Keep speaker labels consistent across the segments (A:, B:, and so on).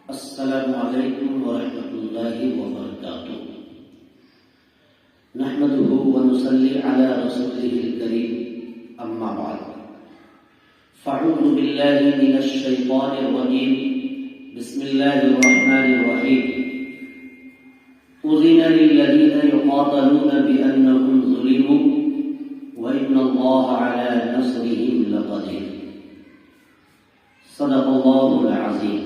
A: السلام علیکم ورحمۃ اللہ وبرکاتہ۔ نحمده ونصلی علی رسوله الکریم، اما بعد فاعوذ باللہ من الشیطان الرجیم، بسم اللہ الرحمن الرحیم۔ اذن للذین یقاتلون بانہم ظلموا وان اللہ علی نصرهم لقدیر۔ صدق اللہ العظیم۔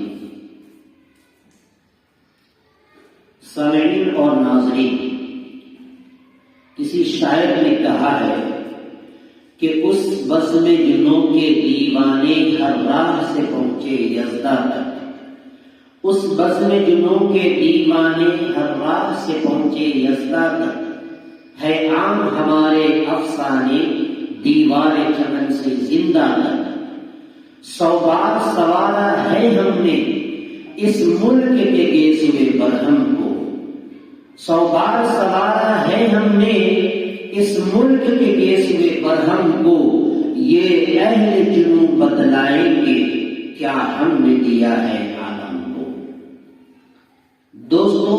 A: سامعین اور ناظرین، کسی شاعر نے کہا ہے کہ اس بزم جنوں کے دیوانے ہر راہ سے پہنچے یزدہ تک، اس بزم جنوں کے دیوانے ہر راہ سے پہنچے یزدہ تک، ہے عام ہمارے افسانے دیوار چمن سے زندہ تک۔ 100 بار سوارا ہے ہم نے اس ملک کے گیسوے برہم کو، 100 بار سوارا ہے ہم نے اس ملک کے گیسوے برہم کو، یہ اہل جنوں بتلائیں گے کیا ہم نے دیا ہے عالم کو۔ دوستو،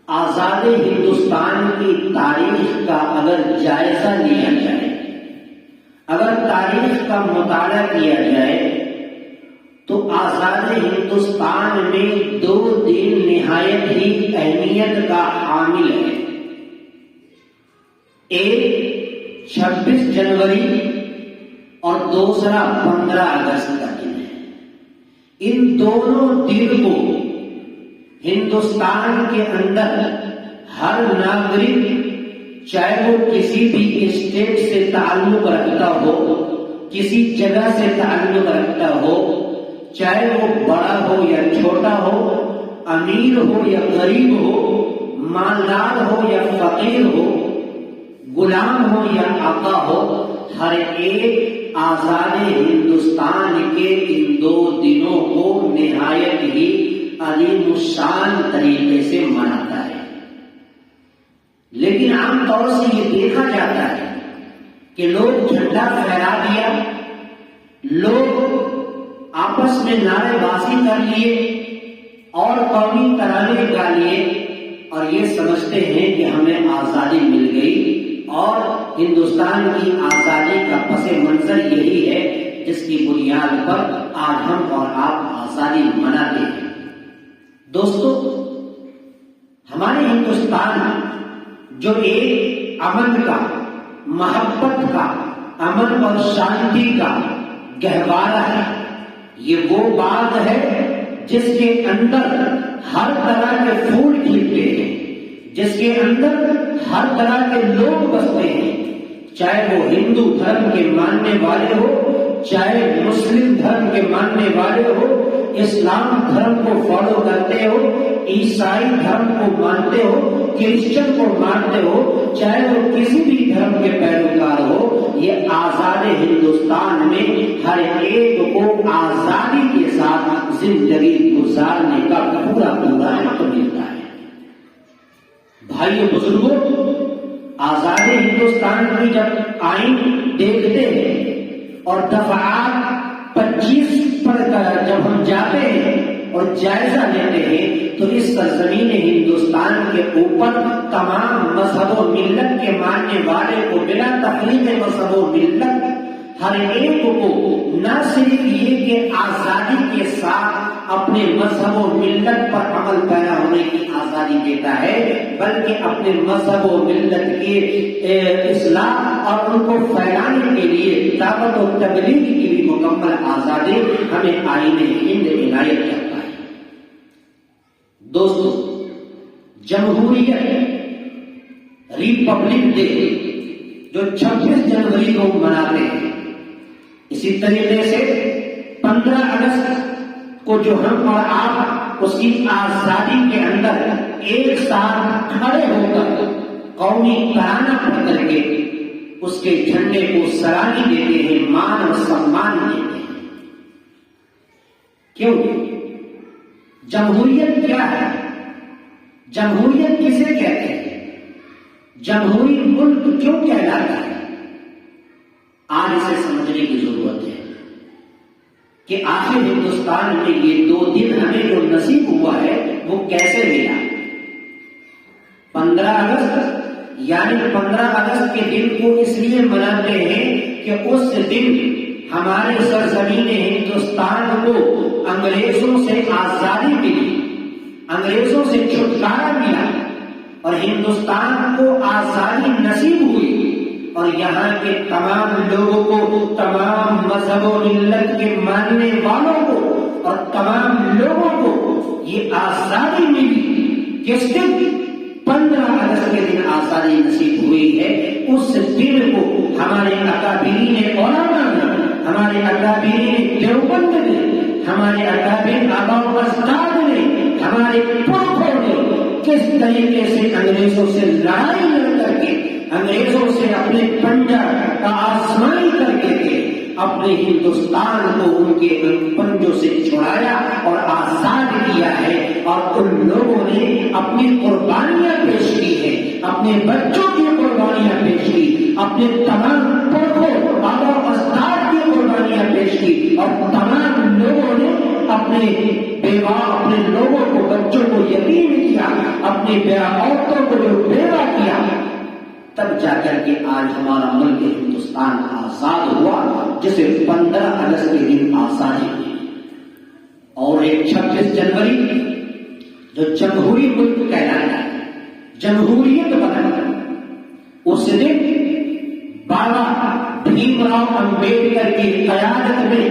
A: آزاد ہندوستان کی تاریخ کا اگر جائزہ لیا جائے، اگر تاریخ کا مطالعہ کیا جائے تو آزاد ہندوستان میں 2 دن نہایت ہی اہمیت کا حامل ہے۔ ایک 26 جنوری اور دوسرا 15 اگست کا دن ہے۔ ان دونوں دن کو ہندوستان کے اندر ہر ناگرک، چاہے وہ کسی بھی اسٹیٹ سے تعلق رکھتا ہو، کسی جگہ سے تعلق رکھتا ہو، چاہے وہ بڑا ہو یا چھوٹا ہو، امیر ہو یا غریب ہو، مالدار ہو یا فقیر ہو، غلام ہو یا آقا ہو، ہر ایک آزاد ہندوستان کے ان 2 دنوں کو نہایت ہی عظیم الشان طریقے سے مناتا ہے۔ لیکن عام طور سے یہ دیکھا جاتا ہے کہ لوگ جھنڈا پھہرا دیا، لوگ آپس میں نعرے بازی کر لیے اور قومی ترانے گا لیے اور یہ سمجھتے ہیں کہ ہمیں آزادی مل گئی، اور ہندوستان کی آزادی کا پس منظر یہی ہے جس کی بنیاد پر آج ہم اور آپ آزادی مناتے ہیں۔ دوستو، ہمارے ہندوستان جو ایک امن کا، محبت کا، امن اور شانتی کا گہوارہ ہے، یہ وہ بات ہے جس کے اندر ہر طرح کے پھول کھلتے ہیں، جس کے اندر ہر طرح کے لوگ بستے ہیں، چاہے وہ ہندو دھرم کے ماننے والے ہو، چاہے مسلم دھرم کے ماننے والے ہو، اسلام دھرم کو فالو کرتے ہو، عیسائی دھرم کو مانتے ہو، کرسچن کو مانتے ہو، چاہے وہ کسی بھی دھرم کے پیروکار ہو، یہ آزاد ہندوستان میں ہر ایک کو آزادی کے ساتھ زندگی گزارنے کا پورا حق ملتا ہے۔ بھائیو بزرگوں، آزاد ہندوستان کی جب آئین دیکھتے ہیں اور دفعات 25 پر جب ہم جاتے ہیں اور جائزہ لیتے ہیں تو اس سرزمین ہندوستان کے اوپر تمام مذہب و ملت کے ماننے والے کو بلا تفریق مذہب و ملت ہر ایک کو نہ صرف یہ کہ آزادی کے ساتھ اپنے مذہب و ملت پر عمل پیرا ہونے کی آزادی دیتا ہے، بلکہ اپنے مذہب و ملت کے اصلاح اور ان کو پھیلانے کے لیے دعوت و تبلیغ کی بھی مکمل آزادی ہمیں آئین ہند عنایت کرتا ہے۔ دوستو، جمہوریت، ریپبلک ڈے جو 26 جنوری کو مناتے ہیں، اسی طریقے سے 15 اگست کو جو ہم اور آپ اس کی آزادی کے اندر ایک ساتھ کھڑے ہو کر قومی ترانہ پڑھ کر کے اس کے جھنڈے کو سلام دیتے ہیں، مان اور سمان دیتے ہیں۔ کیوں؟ جمہوریت کیا ہے؟ جمہوریت کسے کہتے ہیں؟ جمہوری ملک کیوں کہلاتا ہے؟ آج اسے سمجھنے کی ضرورت ہے۔ کہ آخر ہندوستان میں یہ 2 دن ہمیں جو نصیب ہوا ہے وہ کیسے ملا. 15 اگست یعنی 15 اگست کے دن کو اس لیے مناتے ہیں کہ اس دن ہمارے سرزمین ہندوستان کو انگریزوں سے آزادی ملی، انگریزوں سے چھٹکارا ملا اور ہندوستان کو آزادی نصیب ہوئی، اور یہاں کے تمام لوگوں کو، تمام مذہب و ملت کے ماننے والوں کو اور تمام لوگوں کو یہ آزادی ملی. کس دن؟ 15 اگست کے دن آزادی نصیب ہوئی ہے. اس دن کو ہمارے اکابرین علماء نے، ہمارے اکابرین دیوبند نے، ہمارے اکابرین آباء و اجداد نے، ہمارے پرکھوں نے کس طریقے سے انگریزوں سے لڑائی لڑ کر کے، انگریزوں سے اپنے پنجہ کا آزمائی کر کے اپنے ہندوستان کو ان کے پنجوں سے چھڑایا اور آزاد کیا ہے. اور ان لوگوں نے اپنی قربانیاں پیش کی ہیں، اپنے بچوں کی قربانیاں پیش کی، اپنے تمام پرکھوں آباء و اجداد کی قربانیاں پیش کی، اور تمام لوگوں نے اپنے بیوہ، اپنے لوگوں کو، بچوں کو یتیم کیا، اپنی عورتوں کو جو بیوہ کیا، تب جا کر کے آج ہمارا ملک ہندوستان آزاد ہوا، جسے 15 اگست کے دن آزادی ہوئی. اور ایک 26 جنوری جو جمہوری ملک کہلاتا ہے، جمہوریت بنا، اس دن بابا بھیم راؤ امبیڈکر کی قیادت میں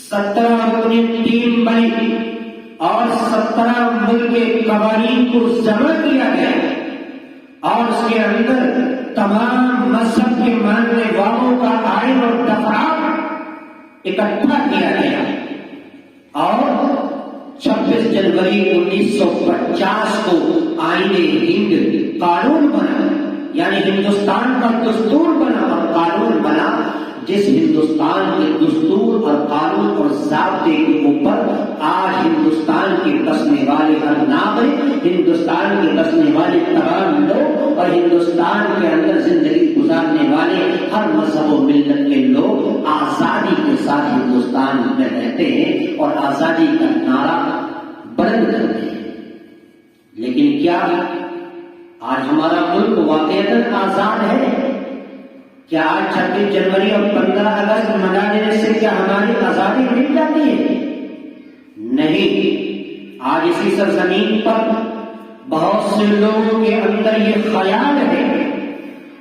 A: 17 رکنی ٹیم بنی اور 17 ملک کے قوانین کو جمع کیا گیا، اور اس کے اندر تمام مذہب کے ماننے والوں کا آئین اور دفعات اکٹھا کیا گیا، اور 26 جنوری 1950 کو آئین ہند قانون بنا، یعنی ہندوستان کا دستور بنا اور قانون بنا، جس ہندوستان کے دستور اور قانون اور ضابطے کے اوپر آج ہندوستان کے بسنے والے ہر ناگرک، ہندوستان کے بسنے والے تمام لوگ اور ہندوستان کے اندر زندگی گزارنے والے ہر مذہب و ملت کے لوگ آزادی کے ساتھ ہندوستان میں رہتے ہیں اور آزادی کا نعرہ بلند کرتے ہیں. لیکن کیا آج ہمارا ملک واقعتاً آزاد ہے؟ کیا آج 26 جنوری اور 15 اگست منا دینے سے کیا ہماری آزادی مل جاتی ہے؟ نہیں. آج اسی سرزمین پر بہت سے لوگوں کے اندر یہ خیال ہے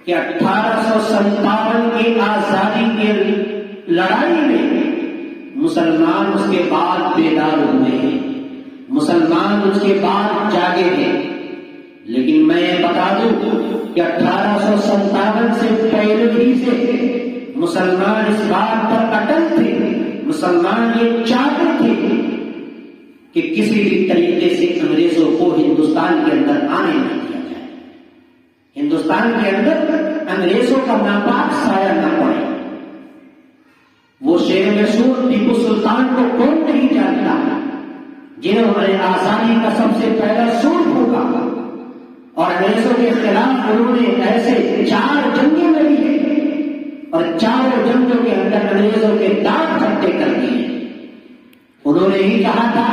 A: کہ 1857 کی آزادی کی لڑائی میں مسلمان اس کے بعد بیدار ہوئے ہیں، مسلمان اس کے بعد جاگے ہیں. لیکن میں بتا دوں کہ 1857 سے پہلے ہی سے مسلمان اس بات پر اٹل تھے، مسلمان یہ چاہتے تھے کہ کسی بھی طریقے سے انگریزوں کو ہندوستان کے اندر آنے نہ دیا جائے، ہندوستان کے اندر انگریزوں کا ناپاک سایہ نہ پڑے. وہ شیر مشہور ٹیپو سلطان کو کون نہیں جانتا، جنہوں نے آزادی کا سب سے پہلا سور پھونکا، اور انگریزوں کے خلاف انہوں نے ایسے 4 جنگیں لڑی اور 4 جنگوں کے اندر انگریزوں کے دانت کھٹے کر دیے. انہوں نے ہی کہا تھا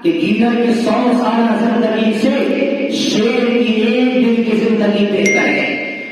A: کہ گیدڑ کی 100 سالہ زندگی سے شیر کی 1 دن کی زندگی بہتر ہے.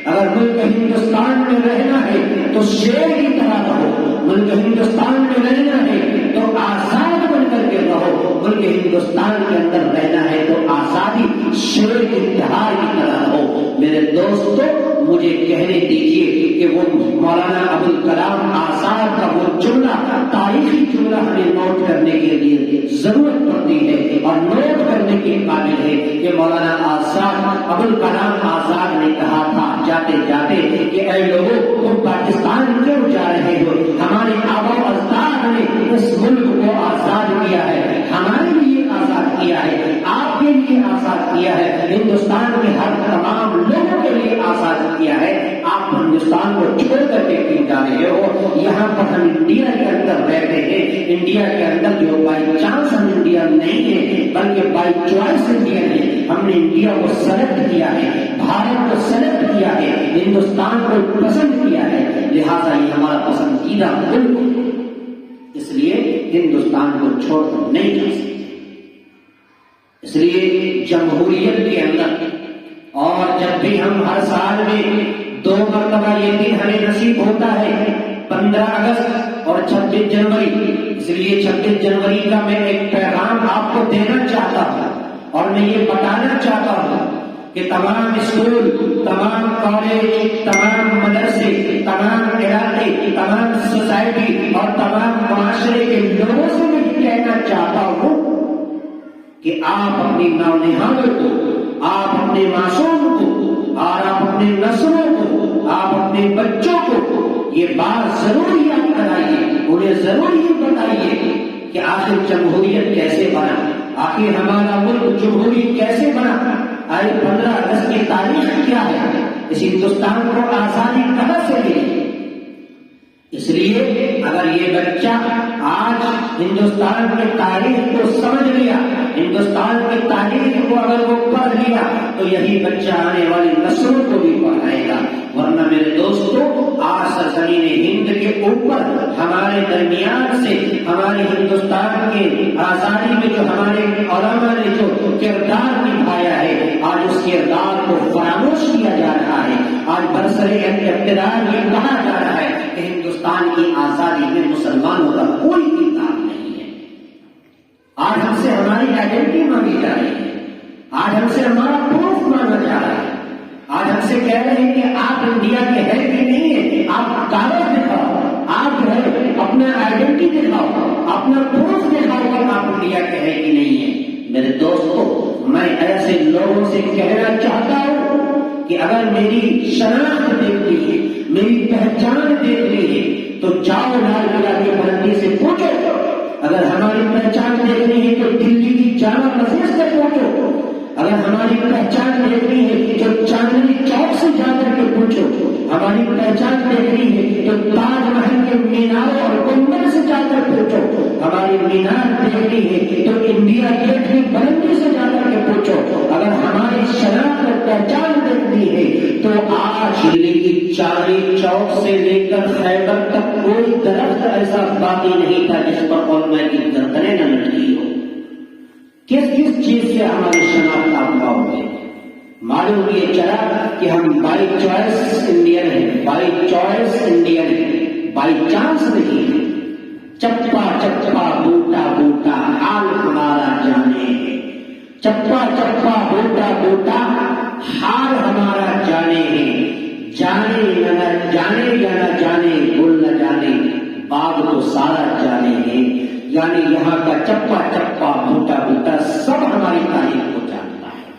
A: اگر ملک ہندوستان میں رہنا ہے تو شیر کی طرح رہو، ملک ہندوستان میں رہنا ہے تو آزاد بن کر کے رہو، ملک ہندوستان کے اندر رہنا ہے تو آزادی شیر کے تہار کی طرح رہو. میرے دوستو، مجھے کہنے دیجیے کہ وہ مولانا ابوالکلام آزاد کا وہ جملہ، تاریخی جملہ ہمیں نوٹ کرنے کے لیے ضرورت پڑتی ہے اور نوٹ کرنے کے قابل ہے کہ مولانا آزاد، ابوالکلام آزاد نے کہا تھا جاتے جاتے کہ اے لوگوں، تم پاکستان کیوں جا رہے ہو؟ ہمارے آباء و اجداد نے اس ملک کو آزاد کیا ہے، ہمارے لیے آزاد کیا ہے، آپ کے لیے آزاد کیا ہے، ہندوستان کے ہر تمام لوگوں کے لیے آزاد کیا ہے. آپ ہندوستان کو چھوڑ کر کے کیوں جا رہے ہو؟ یہاں پر ہم انڈیا کے اندر رہتے ہیں، انڈیا کے اندر جو بائی چانس ہم انڈیا نہیں ہے بلکہ بائی چوائس انڈیا ہے. ہم نے انڈیا کو سلیکٹ کیا ہے، بھارت کو سلیکٹ کیا ہے، ہندوستان کو پسند کیا ہے، لہٰذا یہ ہمارا پسندیدہ ملک. اس لیے ہندوستان کو چھوڑ کر نہیں جا سکتے۔ اس لیے جمہوریت کے اندر اور جب بھی ہم ہر سال میں 2 مرتبہ یہ دن ہمیں نصیب ہوتا ہے، 15 اگست اور 26 جنوری، اس لیے 26 جنوری کا میں ایک پیغام آپ کو دینا چاہتا ہوں اور میں یہ بتانا چاہتا ہوں کہ تمام اسکول، تمام کالج، تمام مدرسے، تمام علاقے، تمام سوسائٹی اور تمام معاشرے کے لوگوں سے میں یہ کہنا چاہتا ہوں کہ آپ اپنی نونہالوں کو، آپ اپنے معصوم کو اور آپ اپنے نسلوں کو، آپ اپنے بچوں کو یہ بات ضرور یاد کرائیے، انہیں ضرور یہ بتائیے کہ آخر جمہوریت کیسے بنا، آخر ہمارا ملک جمہوری کیسے بنا، آج 15 اگست کی تاریخ کیا ہے، اس ہندوستان کو آزادی کہاں سے ملی۔ اس لیے اگر یہ بچہ آج ہندوستان کی تاریخ کو سمجھ لیا، ہندوستان کی تاریخ کو اگر وہ پڑھ لیا تو یہی بچہ آنے والی نسلوں کو بھی پڑھائے گا، ورنہ میرے دوستوں آج سرزمین ہند کے اوپر ہمارے درمیان سے ہمارے ہندوستان کے آزادی میں جو ہمارے علماء نے جو کردار نبھایا ہے، آج اس کردار کو فراموش کیا جا رہا ہے۔ آج برسر اقتدار یہ کہا جا رہا ہے کہ ہندوستان کی آزادی میں مسلمانوں کا کوئی کردار نہیں ہے۔ آج ہم سے ہماری آئیڈینٹی مانگی جا رہی ہے، آج ہم سے ہمارا پروف مانگا جا رہا ہے، آج ہم سے کہہ رہے ہیں کہ آپ انڈیا کے ہیں کہ نہیں ہے، آپ کاغذ دکھاؤ، آپ جو ہے اپنا آئیڈینٹی دکھاؤ، اپنا پروف دکھاؤ کہ آپ انڈیا کے ہیں کہ نہیں ہے۔ میرے دوستوں میں ایسے لوگوں سے کہنا چاہتا ہوں کہ اگر میری شناخت دیکھنی ہے، میری پہچان دیکھنی ہے تو جاؤ لال قلعہ کی بلندی سے پوچھو، اگر ہماری پہچان دیکھنی ہے تو دلی کی جامع مسجد سے پوچھو، اگر ہماری پہچان دیکھنی ہے تو چاندنی چوک سے جا کر کے پوچھو، ہماری پہچان دیکھنی ہے تو تاج محل کے مینار اور گنبد سے جا کر پوچھو، ہماری مینار دیکھنی ہے تو انڈیا گیٹ کی بلندی سے جا کر کے پوچھو، اگر ہماری شناخت اور پہچان دیکھنی ہے تو آج دلی کی چاندنی چوک سے لے کر خیبر تک کوئی درخت ایسا باقی نہیں تھا جس پر علماء کی گردنیں نہ لٹکی ہو۔ کس کس چیز سے ہماری شناخت آپ کا ہوگی؟ معلوم یہ چلا کہ ہم بائی چوائس انڈین ہیں، بائی چوائس انڈین ہیں، بائی چانس نہیں ہے۔ چپا چپا بوٹا بوٹا حال ہمارا جانے ہے، چپا چپا بوٹا بوٹا حال ہمارا جانے ہے، جانے نہ جانے یا نہ جانے گل نہ جانے باغ تو سارا جانے ہے، یعنی یہاں کا چپا چپا بوٹا بوٹا سب ہماری تاریخ کو جانتا ہے۔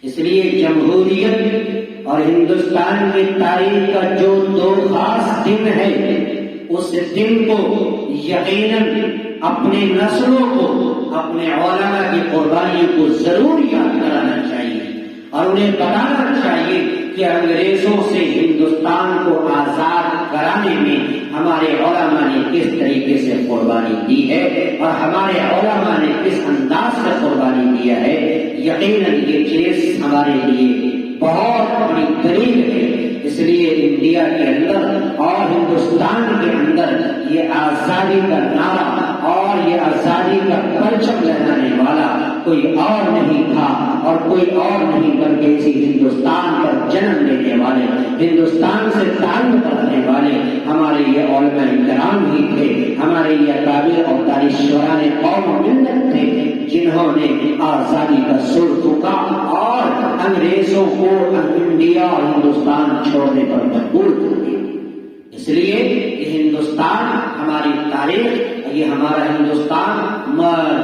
A: اس لیے جمہوریت اور ہندوستان کی تاریخ کا جو 2 خاص دن ہے، اس دن کو یقیناً اپنے نسلوں کو، اپنے علماء کی قربانیوں کو ضرور یاد کرانا چاہیے اور انہیں بتانا چاہیے کہ انگریزوں سے ہندوستان کو آزاد کرانے میں ہمارے علماء نے کس طریقے سے قربانی دی ہے اور ہمارے علماء نے کس انداز سے قربانی دیا ہے۔ یقیناً یہ چیز ہمارے لیے بہت بڑی دلیل ہے۔ اس لیے انڈیا کے اندر اور ہندوستان کے اندر یہ آزادی کا نعرہ اور یہ آزادی کا پرچم لہرانے والا کوئی اور نہیں تھا اور کوئی اور نہیں بلکہ اسی ہندوستان پر جنم لینے والے، ہندوستان سے تعلق رکھنے والے ہمارے یہ علماء کرام ہی تھے، ہمارے یہ اکابر اور دانشوران قوم و ملت تھے جنہوں نے آزادی کا سر پھونکا اور انگریزوں کو انڈیا اور ہندوستان چھوڑنے پر مجبور کر دیا۔ اس لیے یہ ہندوستان ہماری تاریخ، یہ ہمارا ہندوستان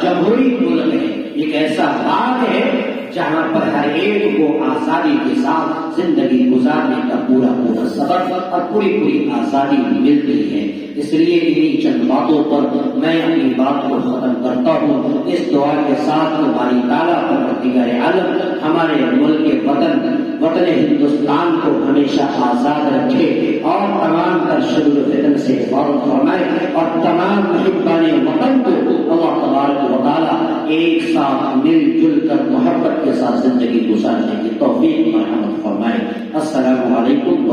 A: جمہوری ملک ہے، ایک ایسا باغ ہے جہاں پر ہر ایک کو آزادی کے ساتھ زندگی گزارنے کا پورا سبق اور پوری آزادی ملتی ہے۔ اس لیے انہی چند باتوں پر میں اپنی بات کو ختم کرتا ہوں، اس دعا کے ساتھ ہماری تعالیٰ پروردگار عالم ہمارے ملک وطن ہندوستان کو ہمیشہ آزاد رکھے اور تمام تر شرور و فتن سے حفاظت فرمائے اور تمام محبان وطن کو اللہ تبارک و تعالیٰ ایک ساتھ مل جل کر محبت کے ساتھ زندگی گزارنے کی توفیق مرحمت فرمائے۔ السلام علیکم۔